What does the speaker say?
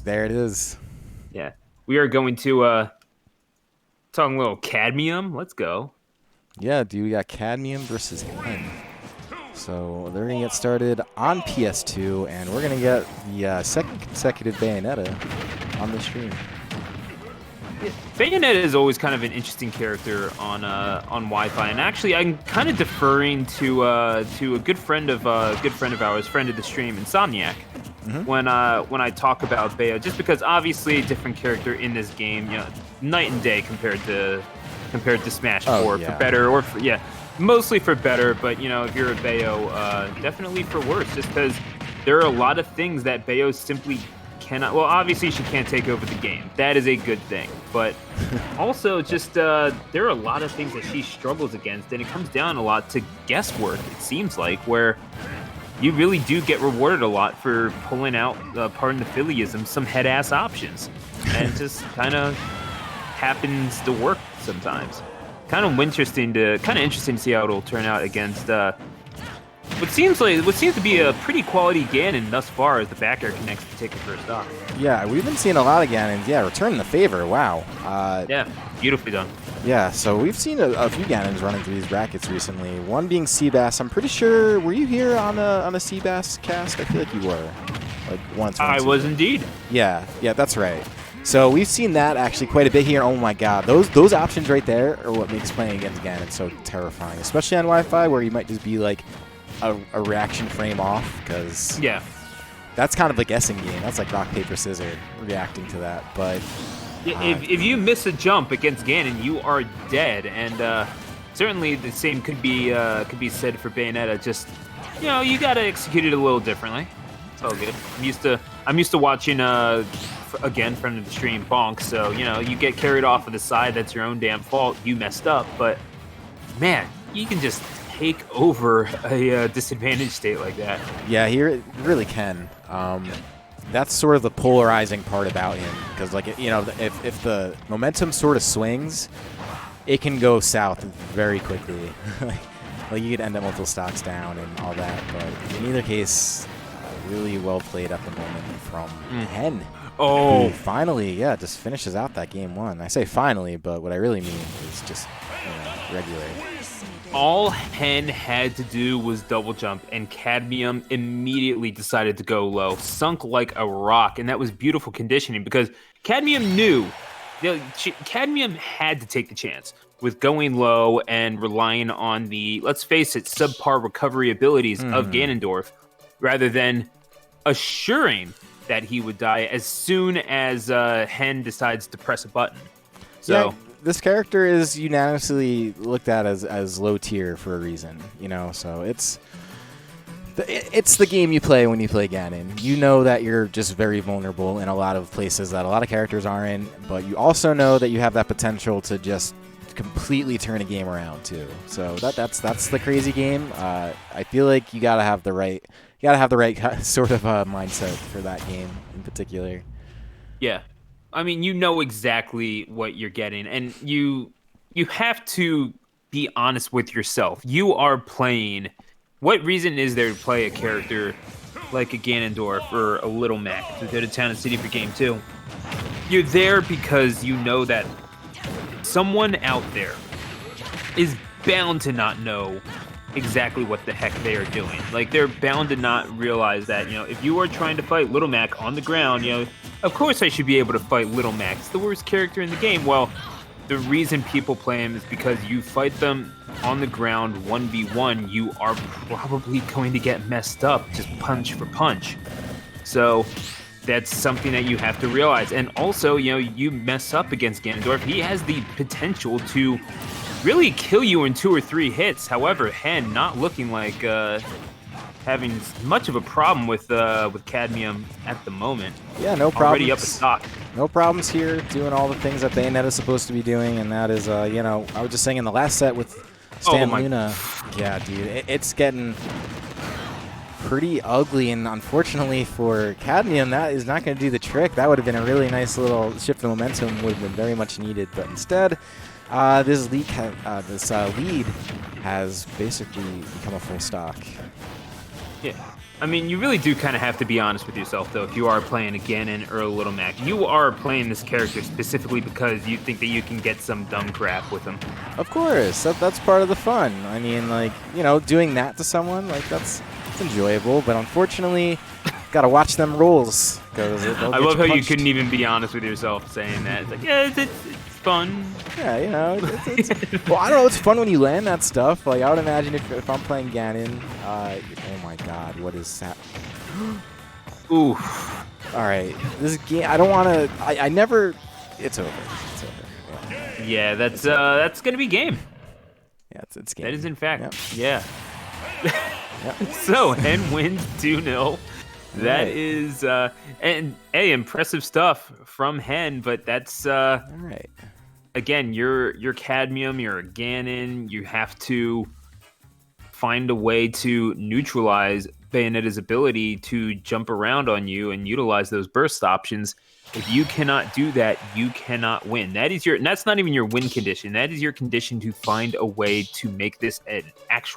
There it is. Yeah. We are going to talk a little Cadmium. Let's go. Yeah, dude, we got Kadmium versus Hen. So they're going to get started on PS2, and we're going to get the second consecutive Bayonetta on the stream. Bayonetta is always kind of an interesting character on Wi-Fi, and actually, I'm kind of deferring to a good friend of ours, friend of the stream, Insomniac, when I talk about Bayo, just because obviously a different character in this game, night and day compared to Smash 4, yeah. for better or mostly for better, but if you're a Bayo, definitely for worse, just because there are a lot of things that Bayo simply cannot. Well, obviously she can't take over the game. That is a good thing. But also just there are a lot of things that she struggles against, and it comes down a lot to guesswork, it seems like, where you really do get rewarded a lot for pulling out, pardon the Phillyism, some head-ass options. And just kind of happens to work sometimes. Kind of interesting to see how it'll turn out against what seems to be a pretty quality Ganon thus far as the back air connects to take the first off. Yeah, we've been seeing a lot of Ganons. Yeah, returning the favor. Wow. Yeah, beautifully done. Yeah, so we've seen a few Ganons running through these brackets recently. One being Seabass. I'm pretty sure. Were you here on a Seabass cast? I feel like you were. Like once. I was indeed. Yeah, that's right. So we've seen that actually quite a bit here. Oh my God, those options right there are what makes playing against Ganon so terrifying, especially on Wi-Fi where you might just be like a reaction frame off, because that's kind of a guessing game. That's like rock paper scissors reacting to that. But if you miss a jump against Ganon, you are dead, and certainly the same could be said for Bayonetta. Just you gotta execute it a little differently. It's all good. I'm used to watching again, friend of the stream, Bonk. So you get carried off of the side. That's your own damn fault. You messed up, but man, you can just take over a disadvantaged state like that. Yeah, he really can. That's sort of the polarizing part about him, because like if the momentum sort of swings, it can go south very quickly. Like you could end up multiple stocks down and all that. But in either case, really well played at the moment from Hen. Oh, who finally, just finishes out that game one. I say finally, but what I really mean is just regular. All Hen had to do was double jump, and Kadmium immediately decided to go low, sunk like a rock, and that was beautiful conditioning because Kadmium knew. Kadmium had to take the chance with going low and relying on the, let's face it, subpar recovery abilities of Ganondorf, rather than assuring that he would die as soon as Hen decides to press a button. So. Yeah. This character is unanimously looked at as low tier for a reason, so it's the game you play when you play Ganon. You know that you're just very vulnerable in a lot of places that a lot of characters are in, but you also know that you have that potential to just completely turn a game around too. So that's the crazy game. I feel like you gotta have the right sort of mindset for that game in particular. Yeah. I mean, you know exactly what you're getting, and you have to be honest with yourself. You are playing. What reason is there to play a character like a Ganondorf or a Little Mac to go to Town and City for Game 2? You're there because you know that someone out there is bound to not know exactly what the heck they are doing. Like, they're bound to not realize that, if you are trying to fight Little Mac on the ground, of course I should be able to fight Little Mac. It's the worst character in the game. Well, the reason people play him is because you fight them on the ground 1v1, you are probably going to get messed up just punch for punch. So that's something that you have to realize. And also, you mess up against Ganondorf, he has the potential to really kill you in 2 or 3 hits. However, Hen not looking like having much of a problem with Kadmium at the moment. Yeah, no problems. Already up a stock. No problems here, doing all the things that Bayonetta is supposed to be doing, and that is, I was just saying in the last set with Stan Luna. Yeah, dude, it's getting pretty ugly, and unfortunately for Kadmium, that is not going to do the trick. That would have been a really nice little shift of momentum, would have been very much needed, but instead, this lead has basically become a full stock. Yeah. I mean, you really do kind of have to be honest with yourself, though, if you are playing a Ganon or a Little Mac. You are playing this character specifically because you think that you can get some dumb crap with him. Of course, that's part of the fun. I mean, like, you know, doing that to someone, like, that's enjoyable. But unfortunately, gotta watch them rolls. I love how you couldn't even be honest with yourself saying that. It's like, yeah, it's fun. Yeah, you know, well, I don't know. It's fun when you land that stuff. Like, I would imagine if I'm playing Ganon. Oh my God, what is that? Ooh. All right, this game. I don't want to. I never. It's over. It's over. Yeah, that's gonna be game. Yeah, it's game. That is in fact. Yep. Yeah. Yep. So Hen wins 2-0. That right. is and hey, impressive stuff from Hen, but that's All right. Again, you're Kadmium, you're a Ganon. You have to find a way to neutralize Bayonetta's ability to jump around on you and utilize those burst options. If you cannot do that, you cannot win. And that's not even your win condition. That is your condition to find a way to make this an actual